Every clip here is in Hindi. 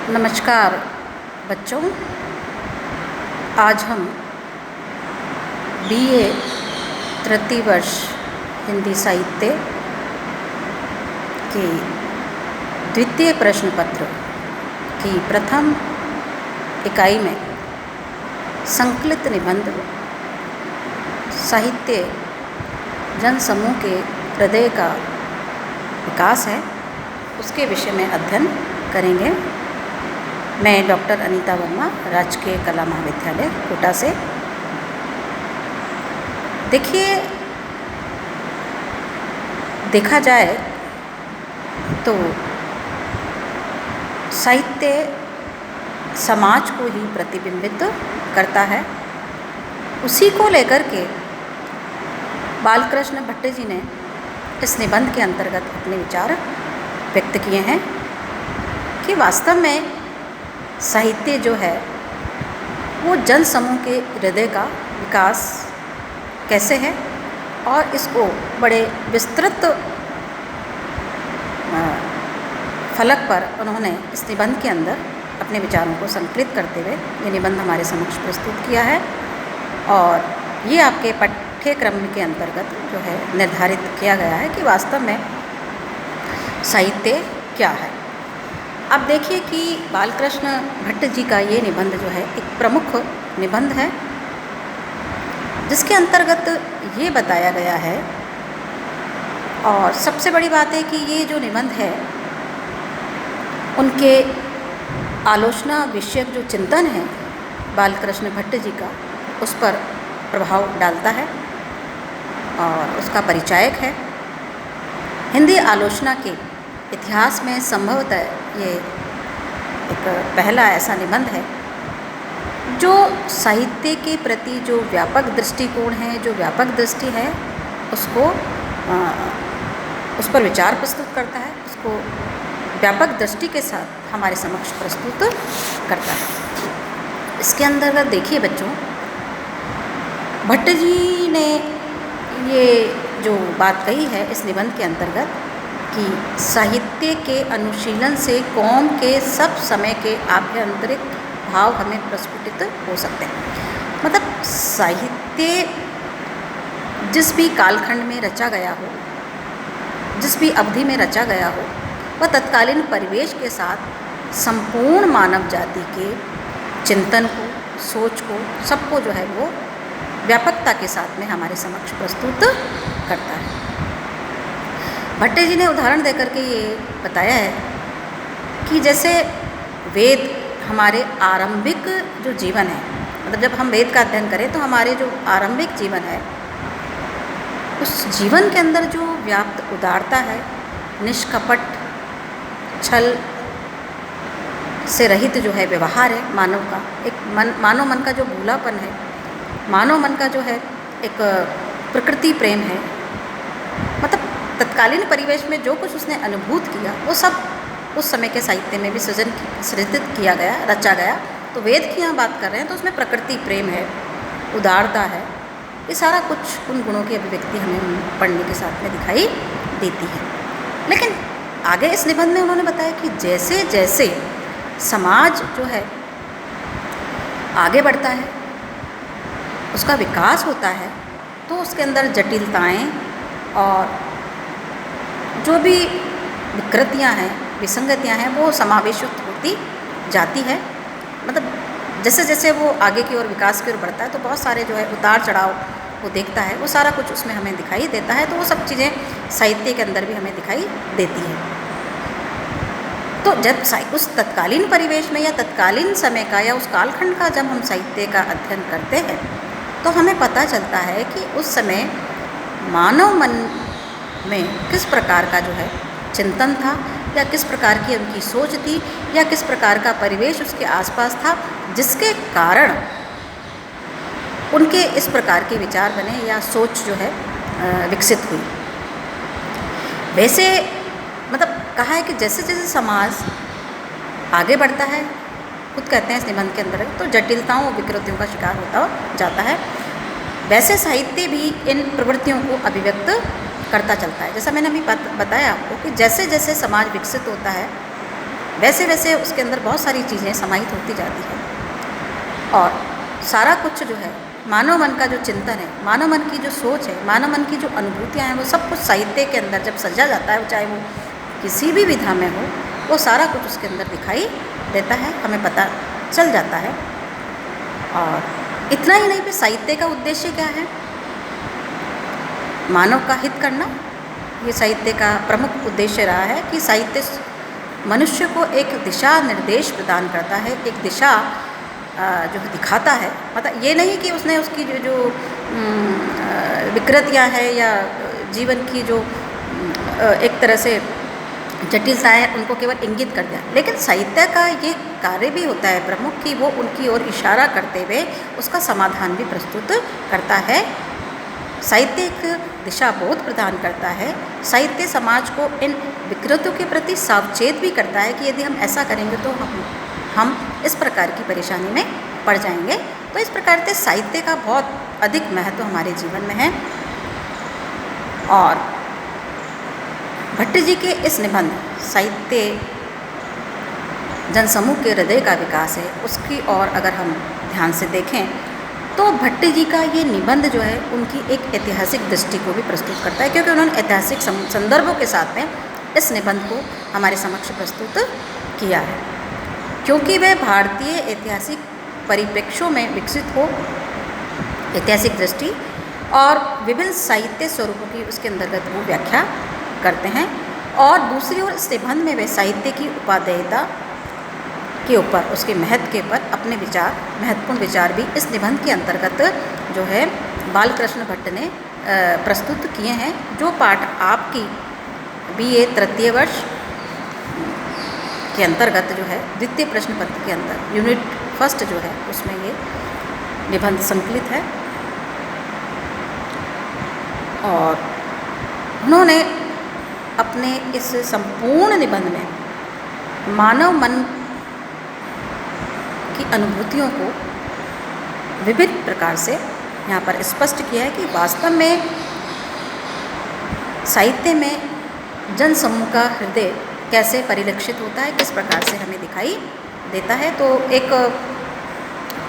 नमस्कार बच्चों, आज हम बीए तृतीय वर्ष हिंदी साहित्य के द्वितीय प्रश्न पत्र की प्रथम इकाई में संकलित निबंध साहित्य जन समूह के हृदय का विकास है, उसके विषय में अध्ययन करेंगे। मैं डॉक्टर अनीता वर्मा, राजकीय कला महाविद्यालय कोटा से। देखिए, देखा जाए तो साहित्य समाज को ही प्रतिबिंबित करता है। उसी को लेकर के बालकृष्ण भट्ट जी ने इस निबंध के अंतर्गत अपने विचार व्यक्त किए हैं कि वास्तव में साहित्य जो है वो जन समूह के हृदय का विकास कैसे है, और इसको बड़े विस्तृत फलक पर उन्होंने इस निबंध के अंदर अपने विचारों को संकलित करते हुए ये निबंध हमारे समक्ष प्रस्तुत किया है। और ये आपके पाठ्यक्रम के अंतर्गत जो है निर्धारित किया गया है कि वास्तव में साहित्य क्या है। अब देखिए कि बालकृष्ण भट्ट जी का ये निबंध जो है एक प्रमुख निबंध है, जिसके अंतर्गत ये बताया गया है। और सबसे बड़ी बात है कि ये जो निबंध है उनके आलोचना विषयक जो चिंतन है बालकृष्ण भट्ट जी का, उस पर प्रभाव डालता है और उसका परिचायक है। हिंदी आलोचना के इतिहास में संभवतः ये एक पहला ऐसा निबंध है जो साहित्य के प्रति जो व्यापक दृष्टिकोण है, जो व्यापक दृष्टि है, उसको उस पर विचार प्रस्तुत करता है, उसको व्यापक दृष्टि के साथ हमारे समक्ष प्रस्तुत करता है। इसके अंतर्गत देखिए बच्चों, भट्ट जी ने ये जो बात कही है इस निबंध के अंतर्गत कि साहित्य के अनुशीलन से कौम के सब समय के आभ्यंतरिक भाव हमें प्रस्फुटित हो सकते हैं। मतलब साहित्य जिस भी कालखंड में रचा गया हो, जिस भी अवधि में रचा गया हो, वह तत्कालीन परिवेश के साथ संपूर्ण मानव जाति के चिंतन को, सोच को, सबको जो है वो व्यापकता के साथ में हमारे समक्ष प्रस्तुत करता है। भट्ट जी ने उदाहरण देकर के ये बताया है कि जैसे वेद हमारे आरंभिक जो जीवन है, मतलब जब हम वेद का अध्ययन करें तो हमारे जो आरंभिक जीवन है, उस जीवन के अंदर जो व्याप्त उदारता है, निष्कपट छल से रहित जो है व्यवहार है मानव का, एक मानव मन का जो भूलापन है, मानव मन का जो है एक प्रकृति प्रेम है, मतलब तत्कालीन परिवेश में जो कुछ उसने अनुभूत किया वो सब उस समय के साहित्य में भी सृजित किया गया, रचा गया। तो वेद की यहाँ बात कर रहे हैं तो उसमें प्रकृति प्रेम है, उदारता है, ये सारा कुछ उन गुणों की अभिव्यक्ति हमें पढ़ने के साथ में दिखाई देती है। लेकिन आगे इस निबंध में उन्होंने बताया कि जैसे जैसे समाज जो है आगे बढ़ता है, उसका विकास होता है, तो उसके अंदर जटिलताएं और जो भी विकृतियां हैं, विसंगतियां हैं, वो समावेशित होती जाती है। मतलब जैसे जैसे वो आगे की ओर विकास की ओर बढ़ता है तो बहुत सारे जो है उतार चढ़ाव वो देखता है, वो सारा कुछ उसमें हमें दिखाई देता है। तो वो सब चीज़ें साहित्य के अंदर भी हमें दिखाई देती है। तो जब उस तत्कालीन परिवेश में या तत्कालीन समय का या उस कालखंड का जब हम साहित्य का अध्ययन करते हैं तो हमें पता चलता है कि उस समय मानव मन में किस प्रकार का जो है चिंतन था, या किस प्रकार की उनकी सोच थी, या किस प्रकार का परिवेश उसके आसपास था, जिसके कारण उनके इस प्रकार के विचार बने या सोच जो है विकसित हुई। वैसे मतलब कहा है कि जैसे जैसे समाज आगे बढ़ता है, खुद कहते हैं इस निबंध के अंदर, तो जटिलताओं और विकृतियों का शिकार होता जाता है, वैसे साहित्य भी इन प्रवृत्तियों को अभिव्यक्त करता चलता है। जैसा मैंने अभी बताया आपको कि जैसे जैसे समाज विकसित होता है वैसे वैसे उसके अंदर बहुत सारी चीज़ें समाहित होती जाती है। और सारा कुछ जो है मानव मन का जो चिंतन है, मानव मन की जो सोच है, मानव मन की जो अनुभूतियाँ हैं, वो सब कुछ साहित्य के अंदर जब सजा जाता है, चाहे वो किसी भी विधा में हो, वो सारा कुछ उसके अंदर दिखाई देता है, हमें पता चल जाता है। और इतना ही नहीं, फिर साहित्य का उद्देश्य क्या है? मानव का हित करना, ये साहित्य का प्रमुख उद्देश्य रहा है कि साहित्य मनुष्य को एक दिशा निर्देश प्रदान करता है, एक दिशा जो दिखाता है। मतलब ये नहीं कि उसने उसकी जो विकृतियाँ हैं या जीवन की जो एक तरह से जटिलता है उनको केवल इंगित कर दिया, लेकिन साहित्य का ये कार्य भी होता है प्रमुख कि वो उनकी ओर इशारा करते हुए उसका समाधान भी प्रस्तुत करता है। साहित्य एक दिशा बोध प्रदान करता है। साहित्य समाज को इन विकृतियों के प्रति सावचेत भी करता है कि यदि हम ऐसा करेंगे तो हम इस प्रकार की परेशानी में पड़ जाएंगे। तो इस प्रकार से साहित्य का बहुत अधिक महत्व हमारे जीवन में है। और भट्ट जी के इस निबंध साहित्य जनसमूह के हृदय का विकास है, उसकी ओर अगर हम ध्यान से देखें तो भट्ट जी का ये निबंध जो है उनकी एक ऐतिहासिक दृष्टि को भी प्रस्तुत करता है, क्योंकि उन्होंने ऐतिहासिक संदर्भों के साथ में इस निबंध को हमारे समक्ष प्रस्तुत किया है, क्योंकि वह भारतीय ऐतिहासिक परिप्रेक्ष्यों में विकसित हो ऐतिहासिक दृष्टि और विभिन्न साहित्य स्वरूपों की उसके अंतर्गत वो व्याख्या करते हैं। और दूसरी ओर इस निबंध में वे साहित्य की उपादेयता के ऊपर, उसके महत्व के ऊपर अपने विचार, महत्वपूर्ण विचार भी इस निबंध के अंतर्गत जो है बालकृष्ण भट्ट ने प्रस्तुत किए हैं, जो पाठ आपकी BA तृतीय वर्ष के अंतर्गत जो है द्वितीय प्रश्न पत्र के अंदर यूनिट फर्स्ट जो है उसमें ये निबंध संकलित है। और उन्होंने अपने इस संपूर्ण निबंध में मानव मन की अनुभूतियों को विभिन्न प्रकार से यहाँ पर स्पष्ट किया है कि वास्तव में साहित्य में जनसमूह का हृदय कैसे परिलक्षित होता है, किस प्रकार से हमें दिखाई देता है। तो एक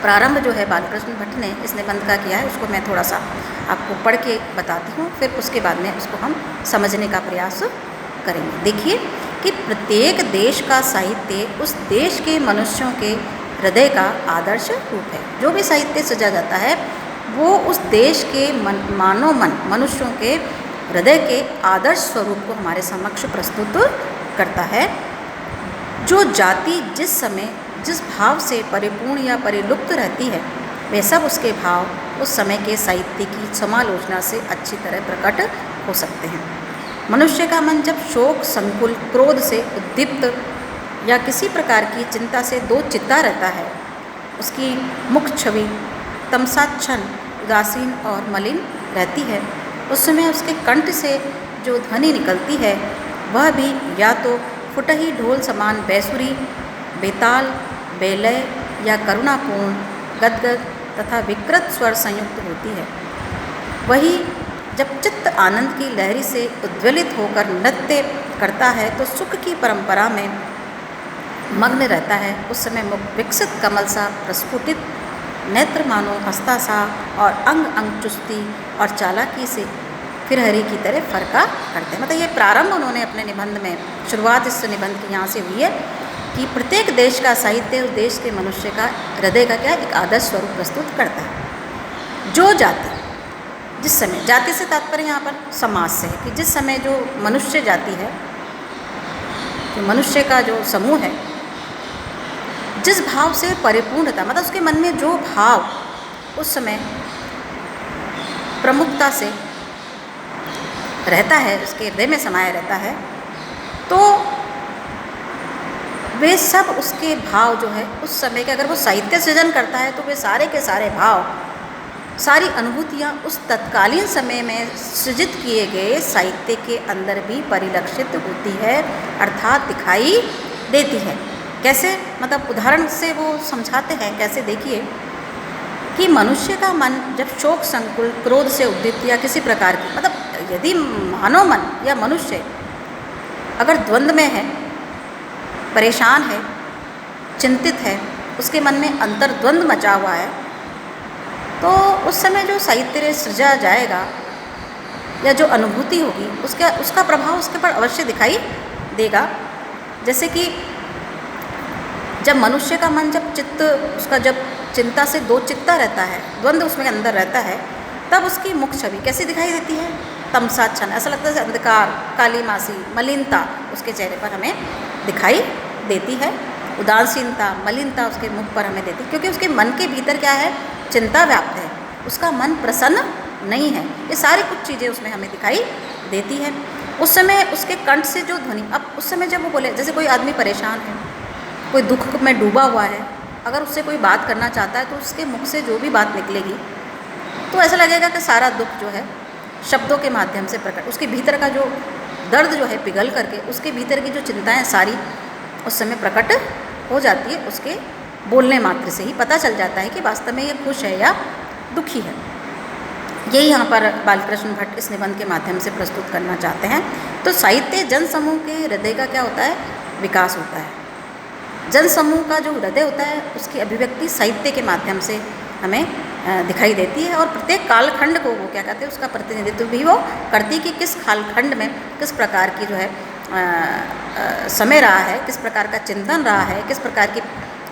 प्रारंभ जो है बालकृष्ण भट्ट ने इस निबंध का किया है, उसको मैं थोड़ा सा आपको पढ़ के बताती हूँ, फिर उसके बाद में उसको हम समझने का प्रयास करेंगे। देखिए कि प्रत्येक देश का साहित्य उस देश के मनुष्यों के हृदय का आदर्श रूप है। जो भी साहित्य सजा जाता है वो उस देश के मानव मन, मनुष्यों के हृदय के आदर्श स्वरूप को हमारे समक्ष प्रस्तुत करता है। जो जाति जिस समय जिस भाव से परिपूर्ण या परिलुप्त रहती है, वे सब उसके भाव उस समय के साहित्य की समालोचना से अच्छी तरह प्रकट हो सकते हैं। मनुष्य का मन जब शोक, संकुल, क्रोध से उद्दीप्त या किसी प्रकार की चिंता से दो चित्ता रहता है, उसकी मुख छवि तमसाच्छन्न, उदासीन और मलिन रहती है। उस समय उसके कंठ से जो ध्वनि निकलती है वह भी या तो फुटही ढोल समान बैसुरी, बेताल, बेलय या करुणापूर्ण, गदगद तथा विकृत स्वर संयुक्त होती है। वही जब चित्त आनंद की लहरी से उद्वेलित होकर नृत्य करता है तो सुख की परंपरा में मग्न रहता है। उस समय मुख विकसित कमल सा प्रस्फुटित, नेत्र मानो हंसता सा और अंग अंग चुस्ती और चालाकी से फिर हरी की तरह फरका करते हैं। मतलब ये प्रारंभ उन्होंने अपने निबंध में, शुरुआत इस निबंध की यहाँ से हुई है कि प्रत्येक देश का साहित्य उस देश के मनुष्य का हृदय का क्या एक आदर्श स्वरूप प्रस्तुत करता है। जो जाति जिस समय, जाति से तात्पर्य यहाँ पर समाज से है कि जिस समय जो मनुष्य जाति है, जो मनुष्य का जो समूह है, जिस भाव से परिपूर्णता, मतलब उसके मन में जो भाव उस समय प्रमुखता से रहता है, उसके हृदय में समाया रहता है, तो वे सब उसके भाव जो है उस समय के, अगर वो साहित्य सृजन करता है तो वे सारे के सारे भाव, सारी अनुभूतियाँ उस तत्कालीन समय में सृजित किए गए साहित्य के अंदर भी परिलक्षित होती है, अर्थात दिखाई देती है। कैसे, मतलब उदाहरण से वो समझाते हैं। कैसे, देखिए कि मनुष्य का मन जब शोक, संकुल, क्रोध से उद्दीप्त या किसी प्रकार की, मतलब यदि मानव मन या मनुष्य अगर द्वंद्व में है परेशान है, चिंतित है, उसके मन में अंतर्द्वंद मचा हुआ है, तो उस समय जो साहित्य सृजा जाएगा या जो अनुभूति होगी उसका प्रभाव उसके पर अवश्य दिखाई देगा। जैसे कि जब मनुष्य का मन जब चिंता से दो चित्ता रहता है, द्वंद्व उसमें अंदर रहता है, तब उसकी मुख छवि कैसी दिखाई देती है? तमसाच्छन्न, ऐसा लगता है अंधकार, काली मासी, मलिनता उसके चेहरे पर हमें दिखाई देती है। उदासीनता, मलिनता उसके मुख पर हमें देती है, क्योंकि उसके मन के भीतर क्या है? चिंता व्याप्त है, उसका मन प्रसन्न नहीं है। ये सारी कुछ चीज़ें उसमें हमें दिखाई देती है। उस समय उसके कंठ से जो ध्वनि, अब उस समय जब वो बोले, जैसे कोई आदमी परेशान है, कोई दुख में डूबा हुआ है, अगर उससे कोई बात करना चाहता है तो उसके मुख से जो भी बात निकलेगी तो ऐसा लगेगा कि सारा दुख जो है शब्दों के माध्यम से प्रकट, उसके भीतर का जो दर्द जो है पिघल करके उसके भीतर की जो चिंताएं सारी उस समय प्रकट हो जाती है। उसके बोलने मात्र से ही पता चल जाता है कि वास्तव में ये खुश है या दुखी है। यही यहाँ पर बालकृष्ण भट्ट इस निबंध के माध्यम से प्रस्तुत करना चाहते हैं। तो साहित्य जन समूह के हृदय का क्या होता है? विकास होता है। जन समूह का जो हृदय होता है उसकी अभिव्यक्ति साहित्य के माध्यम से हमें दिखाई देती है, और प्रत्येक कालखंड को वो क्या कहते हैं, उसका प्रतिनिधित्व भी वो करती है कि किस कालखंड में किस प्रकार की जो है समय रहा है, किस प्रकार का चिंतन रहा है, किस प्रकार की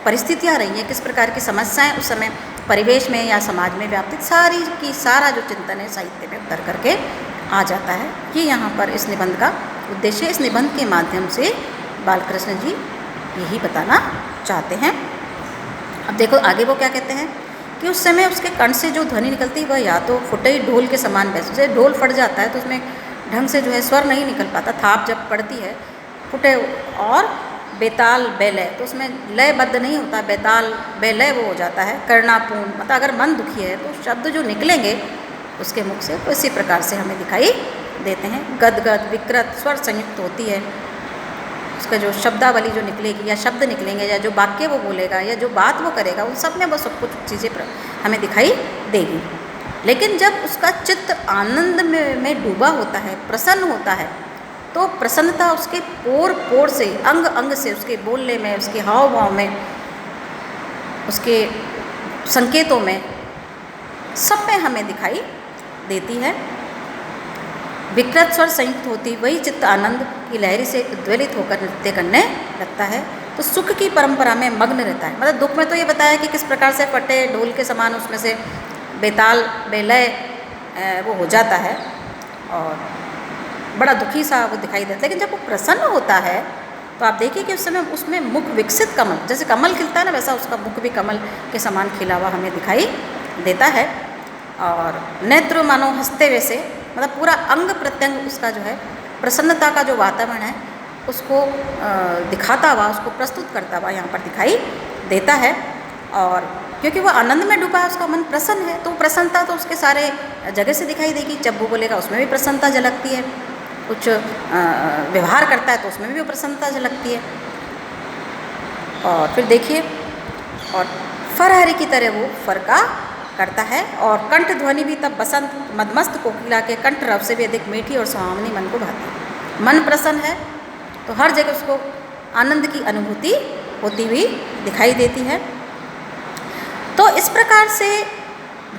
परिस्थितियाँ रही हैं, किस प्रकार की समस्याएं उस समय परिवेश में या समाज में व्याप्त, सारा जो चिंतन है साहित्य में उतर करके आ जाता है। ये यहाँ पर इस निबंध का उद्देश्य, इस निबंध के माध्यम से बालकृष्ण जी यही बताना चाहते हैं। अब देखो आगे वो क्या कहते हैं कि उस समय उसके कंठ से जो ध्वनि निकलती है वह या तो फुटे ढोल के समान वैसे, जैसे ढोल फट जाता है तो उसमें ढंग से जो है स्वर नहीं निकल पाता, थाप जब पड़ती है फुटे, और बेताल बेलय, तो उसमें लयबद्ध नहीं होता, बेताल बेलय वो हो जाता है, करणापूर्ण, मतलब अगर मन दुखी है तो शब्द जो निकलेंगे उसके मुख से तो इसी प्रकार से हमें दिखाई देते हैं। गदगद विकृत स्वर संयुक्त होती है, उसका जो शब्दावली जो निकलेगी या शब्द निकलेंगे या जो वाक्य वो बोलेगा या जो बात वो करेगा, उन सब में वो सब कुछ चीज़ें हमें दिखाई देगी। लेकिन जब उसका चित्त आनंद में डूबा होता है, प्रसन्न होता है, तो प्रसन्नता उसके पोर पोर से, अंग अंग से, उसके बोलने में, उसके हाव भाव में, उसके संकेतों में, सब में हमें दिखाई देती है। विकृत स्वर संयुक्त होती वही चित्त आनंद की लहरी से उद्वेलित होकर नृत्य करने लगता है, तो सुख की परंपरा में मग्न रहता है। मतलब दुख में तो ये बताया कि किस प्रकार से फटे ढोल के समान उसमें से बेताल बेलय वो हो जाता है और बड़ा दुखी सा वो दिखाई देता है। लेकिन जब वो प्रसन्न होता है तो आप देखिए कि उस समय उसमें मुख विकसित कमल, जैसे कमल खिलता है ना, वैसा उसका मुख भी कमल के समान खिला हुआ हमें दिखाई देता है। और नेत्र मानो हंसते वैसे, मतलब पूरा अंग प्रत्यंग उसका जो है प्रसन्नता का जो वातावरण है उसको दिखाता हुआ, उसको प्रस्तुत करता हुआ यहाँ पर दिखाई देता है। और क्योंकि वो आनंद में डूबा है, उसका मन प्रसन्न है, तो प्रसन्नता तो उसके सारे जगह से दिखाई देगी। जब वो बोलेगा उसमें भी प्रसन्नता झलकती है, कुछ व्यवहार करता है तो उसमें भी वो प्रसन्नता झलकती है। और फिर देखिए, और फरहरी की तरह वो फरका करता है, और कंठ ध्वनि भी तब बसंत मदमस्त कोकिला के कंठ रव से भी अधिक मीठी और सुहावनी मन को भाती है। मन प्रसन्न है तो हर जगह उसको आनंद की अनुभूति होती हुई दिखाई देती है। तो इस प्रकार से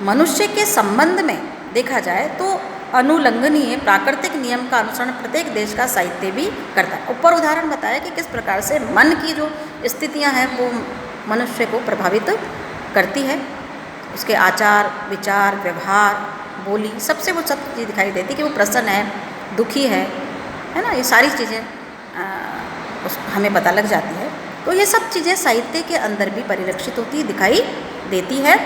मनुष्य के संबंध में देखा जाए तो अनुलंघनीय प्राकृतिक नियम का अनुसरण प्रत्येक देश का साहित्य भी करता है। ऊपर उदाहरण बताया कि किस प्रकार से मन की जो स्थितियां हैं वो मनुष्य को प्रभावित करती है, उसके आचार विचार व्यवहार बोली सबसे वो सब चीज़ दिखाई देती कि वो प्रसन्न है, दुखी है ना, ये सारी चीज़ें हमें पता लग जाती है। तो ये सब चीज़ें साहित्य के अंदर भी परिलक्षित होती दिखाई देती है।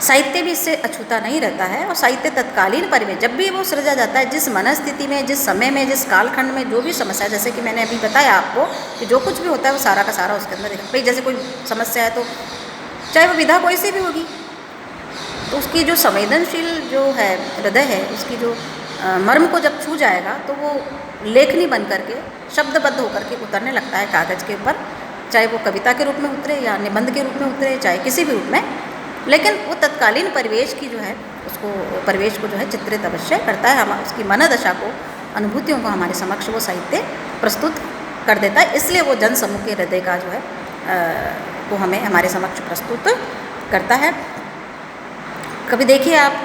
साहित्य भी इससे अछूता नहीं रहता है, और साहित्य तत्कालीन परिवेश जब भी वो सृजा जाता है, जिस मनस्थिति में, जिस समय में, जिस कालखंड में जो भी समस्या, जैसे कि मैंने अभी बताया आपको कि जो कुछ भी होता है वो सारा का सारा उसके अंदर भाई, जैसे कोई समस्या है तो चाहे वो विधा कोई सी भी होगी तो उसकी जो संवेदनशील जो है हृदय है, उसकी जो मर्म को जब छू जाएगा तो वो लेखनी बन करके शब्दबद्ध होकर के उतरने लगता है कागज़ के ऊपर, चाहे वो कविता के रूप में उतरे या निबंध के रूप में उतरे, चाहे किसी भी रूप में। लेकिन वो तत्कालीन परिवेश की जो है उसको परिवेश को जो है चित्रित अवश्य करता है, हम उसकी मनोदशा को, अनुभूतियों को हमारे समक्ष वो साहित्य प्रस्तुत कर देता है, इसलिए वो जन समूह के हृदय का जो है वो हमें हमारे समक्ष प्रस्तुत करता है। कभी देखिए आप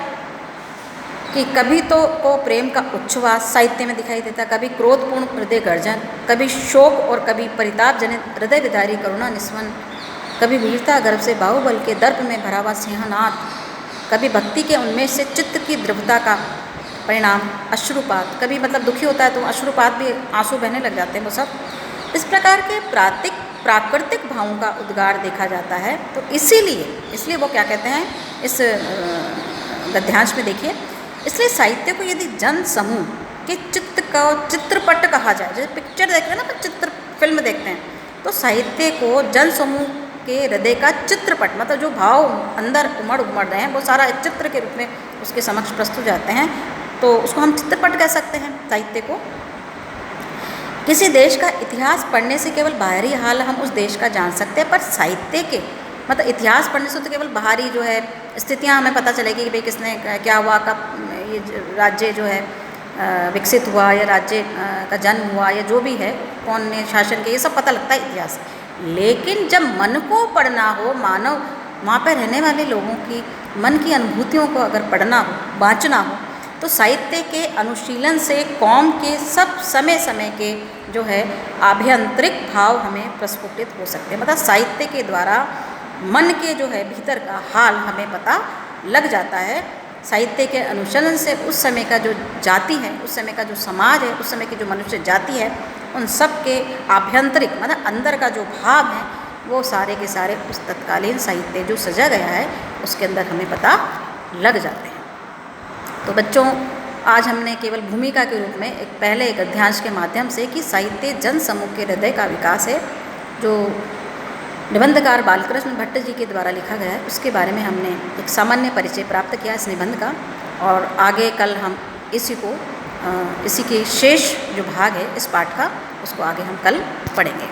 कि कभी तो को प्रेम का उच्छ्वास साहित्य में दिखाई देता, कभी क्रोधपूर्ण हृदय गर्जन, कभी शोक और कभी परिताप जनित हृदय विदारी करुणा निस्वन, कभी वीरता गर्भ से बाहुबल के दर्प में भरा हुआ सिंहनाद, कभी भक्ति के उन्मेष से चित्त की द्रवता का परिणाम अश्रुपात, कभी मतलब दुखी होता है तो अश्रुपात भी आंसू बहने लग जाते हैं वो सब। इस प्रकार के प्राकृतिक भावों का उद्गार देखा जाता है। तो इसलिए वो क्या कहते हैं इस गद्यांश में देखिए, इसलिए साहित्य को यदि जन समूह के चित्त का चित्रपट कहा जाए, जैसे पिक्चर देखते हैं ना, तो चित्र फिल्म देखते हैं, तो साहित्य को जन समूह के हृदय का चित्रपट, मतलब जो भाव अंदर उमड़ रहे हैं वो सारा एक चित्र के रूप में उसके समक्ष प्रस्तुत जाते हैं, तो उसको हम चित्रपट कह सकते हैं साहित्य को। किसी देश का इतिहास पढ़ने से केवल बाहरी हाल हम उस देश का जान सकते हैं, पर साहित्य के मतलब इतिहास पढ़ने से तो केवल बाहरी जो है स्थितियाँ हमें पता चलेगी कि भाई किसने क्या हुआ, कब ये राज्य जो है विकसित हुआ या राज्य का जन्म हुआ या जो भी है, कौन ने शासन किया, ये सब पता लगता है इतिहास। लेकिन जब मन को पढ़ना हो, मानव वहाँ पर रहने वाले लोगों की मन की अनुभूतियों को अगर पढ़ना हो, बाँचना हो, तो साहित्य के अनुशीलन से कौम के सब समय के जो है आभ्यंतरिक भाव हमें प्रस्फुटित हो सकते हैं। मतलब साहित्य के द्वारा मन के जो है भीतर का हाल हमें पता लग जाता है। साहित्य के अनुशीलन से उस समय का जो जाति है, उस समय का जो समाज है, उस समय की जो मनुष्य जाति है, उन सब के आभ्यंतरिक मतलब अंदर का जो भाव है वो सारे के सारे उस तत्कालीन साहित्य जो सजा गया है उसके अंदर हमें पता लग जाते हैं। तो बच्चों, आज हमने केवल भूमिका के रूप में पहले एक अध्यांश के माध्यम से कि साहित्य जन समूह के हृदय का विकास है, जो निबंधकार बालकृष्ण भट्ट जी के द्वारा लिखा गया है, उसके बारे में हमने एक सामान्य परिचय प्राप्त किया इस निबंध का। और आगे कल हम इसी के शेष जो भाग है इस पाठ का, उसको आगे हम कल पढ़ेंगे।